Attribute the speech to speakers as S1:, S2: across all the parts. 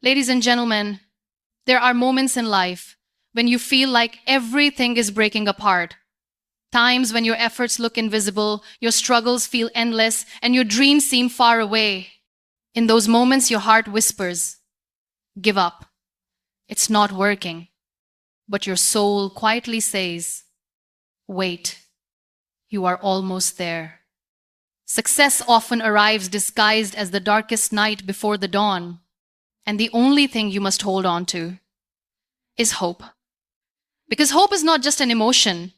S1: Ladies and gentlemen, there are moments in life when you feel like everything is breaking apart. Times when your efforts look invisible, your struggles feel endless, and your dreams seem far away. In those moments, your heart whispers, "Give up. It's not working." But your soul quietly says, "Wait. You are almost there." Success often arrives disguised as the darkest night before the dawn, and the only thing you must hold on to is hope. Because hope is not just an emotion,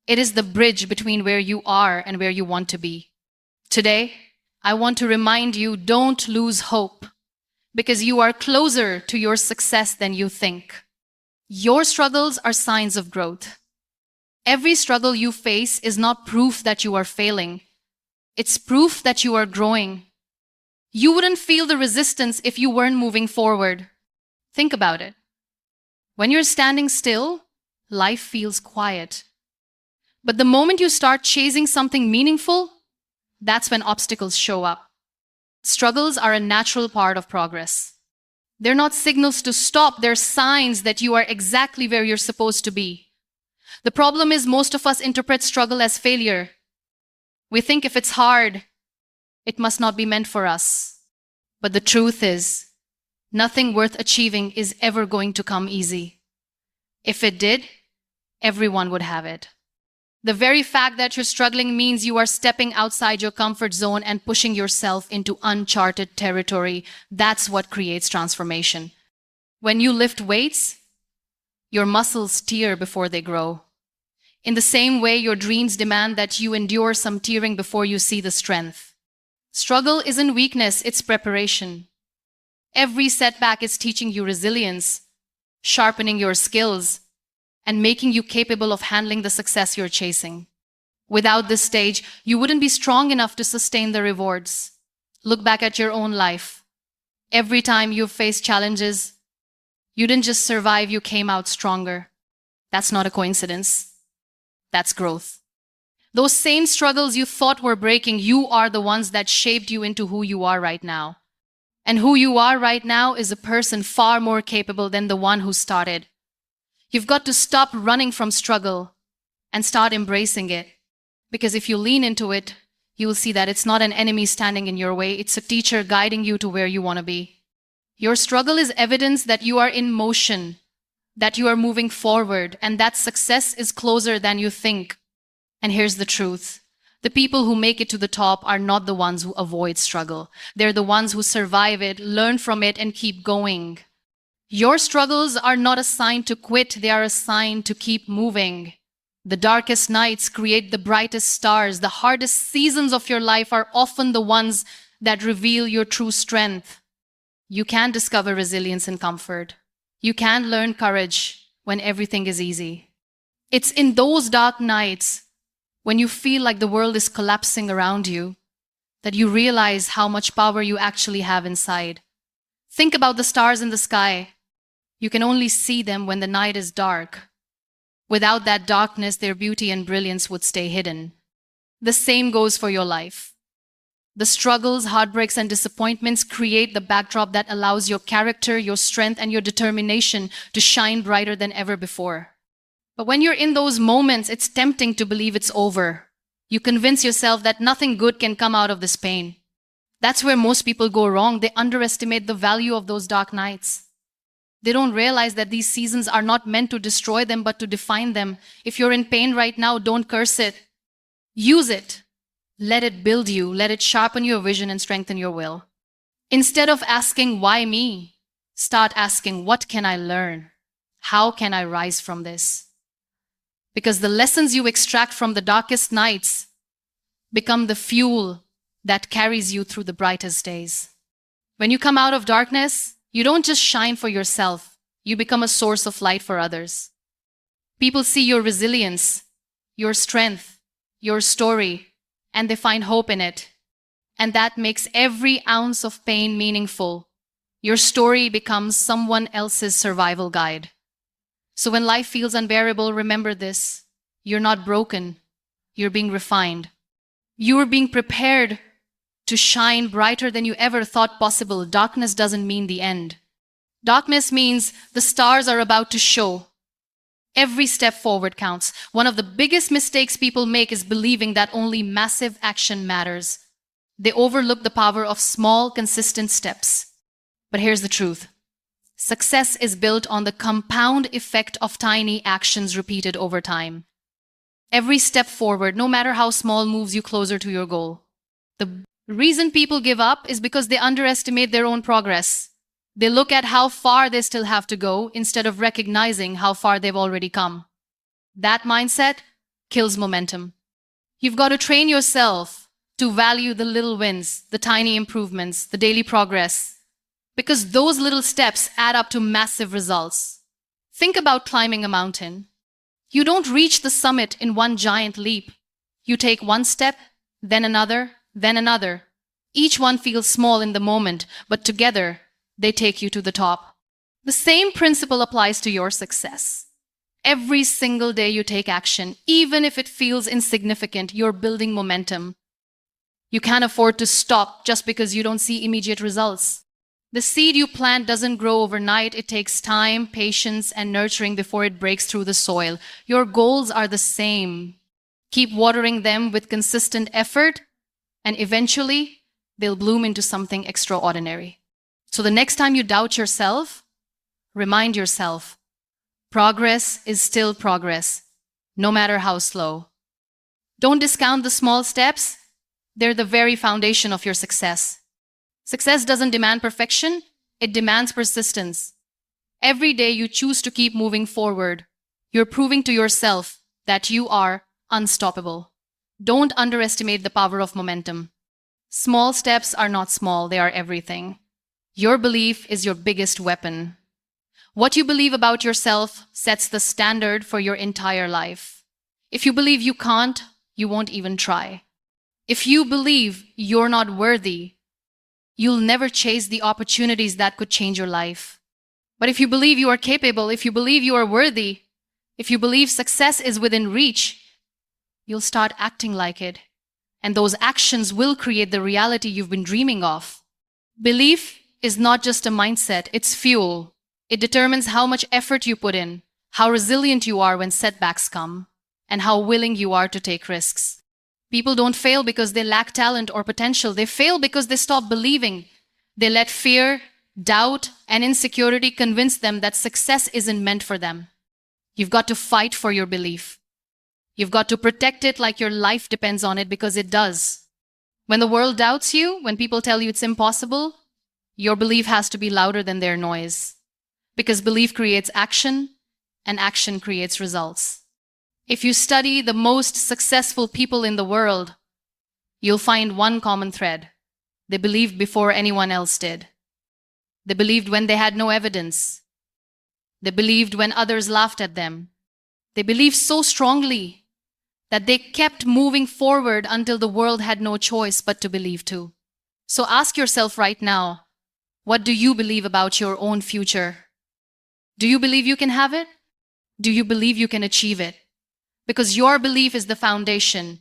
S1: it is the bridge between where you are and where you want to be. Today, I want to remind you, don't lose hope, because you are closer to your success than you think. Your struggles are signs of growth. Every struggle you face is not proof that you are failing. It's proof that you are growing. You wouldn't feel the resistance if you weren't moving forward. Think about it. When you're standing still, life feels quiet. But the moment you start chasing something meaningful, that's when obstacles show up. Struggles are a natural part of progress. They're not signals to stop, they're signs that you are exactly where you're supposed to be. The problem is most of us interpret struggle as failure. We think if it's hard, it must not be meant for us. But the truth is, nothing worth achieving is ever going to come easy. If it did, everyone would have it. The very fact that you're struggling means you are stepping outside your comfort zone and pushing yourself into uncharted territory. That's what creates transformation. When you lift weights, your muscles tear before they grow. In the same way, your dreams demand that you endure some tearing before you see the strength. Struggle isn't weakness, it's preparation. Every setback is teaching you resilience, sharpening your skills, and making you capable of handling the success you're chasing. Without this stage, you wouldn't be strong enough to sustain the rewards. Look back at your own life. Every time you've faced challenges, you didn't just survive, you came out stronger. That's not a coincidence. That's growth. Those same struggles you thought were breaking, you are the ones that shaped you into who you are right now. And who you are right now is a person far more capable than the one who started. You've got to stop running from struggle and start embracing it. Because if you lean into it, you will see that it's not an enemy standing in your way, it's a teacher guiding you to where you want to be. Your struggle is evidence that you are in motion, that you are moving forward, and that success is closer than you think. And here's the truth. The people who make it to the top are not the ones who avoid struggle. They're the ones who survive it, learn from it, and keep going. Your struggles are not a sign to quit, they are a sign to keep moving. The darkest nights create the brightest stars. The hardest seasons of your life are often the ones that reveal your true strength. You can discover resilience in comfort. You can learn courage when everything is easy. It's in those dark nights, when you feel like the world is collapsing around you, that you realize how much power you actually have inside. Think about the stars in the sky. You can only see them when the night is dark. Without that darkness, their beauty and brilliance would stay hidden. The same goes for your life. The struggles, heartbreaks, and disappointments create the backdrop that allows your character, your strength, and your determination to shine brighter than ever before. But when you're in those moments, it's tempting to believe it's over. You convince yourself that nothing good can come out of this pain. That's where most people go wrong. They underestimate the value of those dark nights. They don't realize that these seasons are not meant to destroy them, but to define them. If you're in pain right now, don't curse it. Use it. Let it build you. Let it sharpen your vision and strengthen your will. Instead of asking, why me? Start asking, what can I learn? How can I rise from this? Because the lessons you extract from the darkest nights become the fuel that carries you through the brightest days. When you come out of darkness, you don't just shine for yourself, you become a source of light for others. People see your resilience, your strength, your story, and they find hope in it. And that makes every ounce of pain meaningful. Your story becomes someone else's survival guide. So when life feels unbearable, remember this. You're not broken. You're being refined. You are being prepared to shine brighter than you ever thought possible. Darkness doesn't mean the end. Darkness means the stars are about to show. Every step forward counts. One of the biggest mistakes people make is believing that only massive action matters. They overlook the power of small, consistent steps. But here's the truth. Success is built on the compound effect of tiny actions repeated over time. Every step forward, no matter how small, moves you closer to your goal. The reason people give up is because they underestimate their own progress. They look at how far they still have to go instead of recognizing how far they've already come. That mindset kills momentum. You've got to train yourself to value the little wins, the tiny improvements, the daily progress, because those little steps add up to massive results. Think about climbing a mountain. You don't reach the summit in one giant leap. You take one step, then another, then another. Each one feels small in the moment, but together, they take you to the top. The same principle applies to your success. Every single day you take action, even if it feels insignificant, you're building momentum. You can't afford to stop just because you don't see immediate results. The seed you plant doesn't grow overnight. It takes time, patience, and nurturing before it breaks through the soil. Your goals are the same. Keep watering them with consistent effort, and eventually, they'll bloom into something extraordinary. So the next time you doubt yourself, remind yourself, progress is still progress, no matter how slow. Don't discount the small steps. They're the very foundation of your success. Success doesn't demand perfection, it demands persistence. Every day you choose to keep moving forward, you're proving to yourself that you are unstoppable. Don't underestimate the power of momentum. Small steps are not small, they are everything. Your belief is your biggest weapon. What you believe about yourself sets the standard for your entire life. If you believe you can't, you won't even try. If you believe you're not worthy, you'll never chase the opportunities that could change your life. But if you believe you are capable, if you believe you are worthy, if you believe success is within reach, you'll start acting like it. And those actions will create the reality you've been dreaming of. Belief is not just a mindset, it's fuel. It determines how much effort you put in, how resilient you are when setbacks come, and how willing you are to take risks. People don't fail because they lack talent or potential. They fail because they stop believing. They let fear, doubt, and insecurity convince them that success isn't meant for them. You've got to fight for your belief. You've got to protect it like your life depends on it, because it does. When the world doubts you, when people tell you it's impossible, your belief has to be louder than their noise. Because belief creates action, and action creates results. If you study the most successful people in the world, you'll find one common thread. They believed before anyone else did. They believed when they had no evidence. They believed when others laughed at them. They believed so strongly that they kept moving forward until the world had no choice but to believe too. So ask yourself right now, what do you believe about your own future? Do you believe you can have it? Do you believe you can achieve it? Because your belief is the foundation.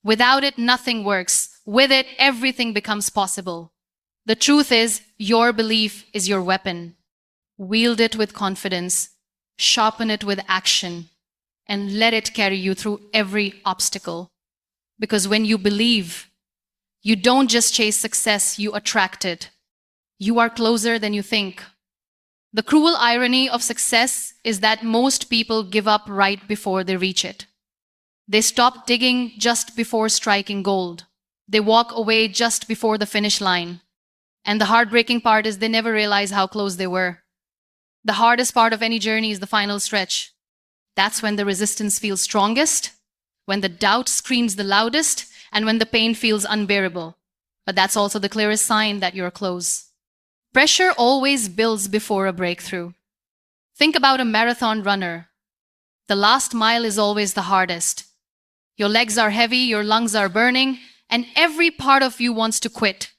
S1: Without it, nothing works. With it, everything becomes possible. The truth is, your belief is your weapon. Wield it with confidence, sharpen it with action, and let it carry you through every obstacle. Because when you believe, you don't just chase success, you attract it. You are closer than you think. The cruel irony of success is that most people give up right before they reach it. They stop digging just before striking gold. They walk away just before the finish line. And the heartbreaking part is they never realize how close they were. The hardest part of any journey is the final stretch. That's when the resistance feels strongest, when the doubt screams the loudest, and when the pain feels unbearable. But that's also the clearest sign that you're close. Pressure always builds before a breakthrough. Think about a marathon runner. The last mile is always the hardest. Your legs are heavy, your lungs are burning, and every part of you wants to quit.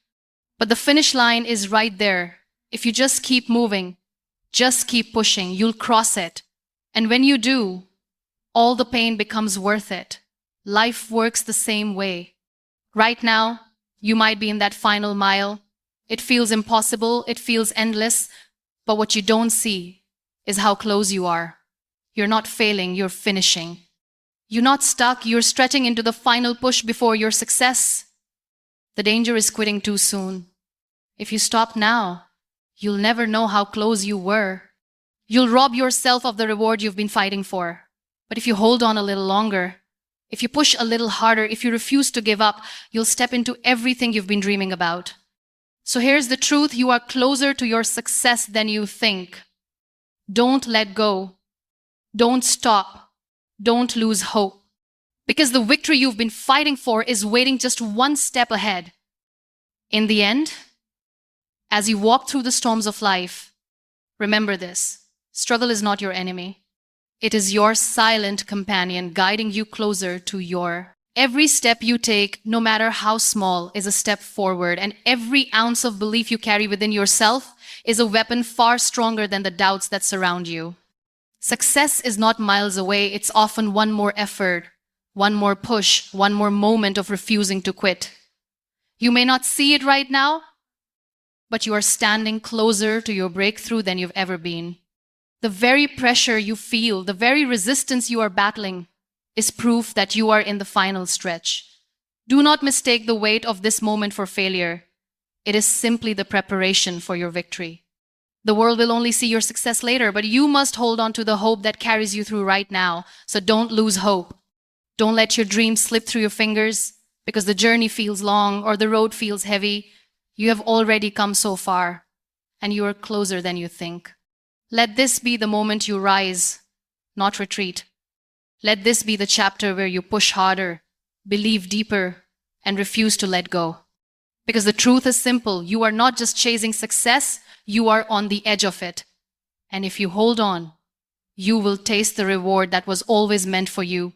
S1: But the finish line is right there. If you just keep moving, just keep pushing, you'll cross it. And when you do, all the pain becomes worth it. Life works the same way. Right now, You might be in that final mile. It feels impossible, it feels endless, but what you don't see is how close you are. You're not failing, you're finishing. You're not stuck, you're stretching into the final push before your success. The danger is quitting too soon. If you stop now, you'll never know how close you were. You'll rob yourself of the reward you've been fighting for. But if you hold on a little longer, if you push a little harder, if you refuse to give up, you'll step into everything you've been dreaming about. So here's the truth, you are closer to your success than you think. Don't let go. Don't stop. Don't lose hope. Because the victory you've been fighting for is waiting just one step ahead. In the end, as you walk through the storms of life, remember this. Struggle is not your enemy. It is your silent companion guiding you closer to your. Every step you take, no matter how small, is a step forward, and every ounce of belief you carry within yourself is a weapon far stronger than the doubts that surround you. Success is not miles away, it's often one more effort, one more push, one more moment of refusing to quit. You may not see it right now, but you are standing closer to your breakthrough than you've ever been. The very pressure you feel, the very resistance you are battling, is proof that you are in the final stretch. Do not mistake the weight of this moment for failure. It is simply the preparation for your victory. The world will only see your success later, but you must hold on to the hope that carries you through right now. So don't lose hope. Don't let your dreams slip through your fingers because the journey feels long or the road feels heavy. You have already come so far, and you are closer than you think. Let this be the moment you rise, not retreat. Let this be the chapter where you push harder, believe deeper, and refuse to let go. Because the truth is simple. You are not just chasing success, you are on the edge of it. And if you hold on, you will taste the reward that was always meant for you.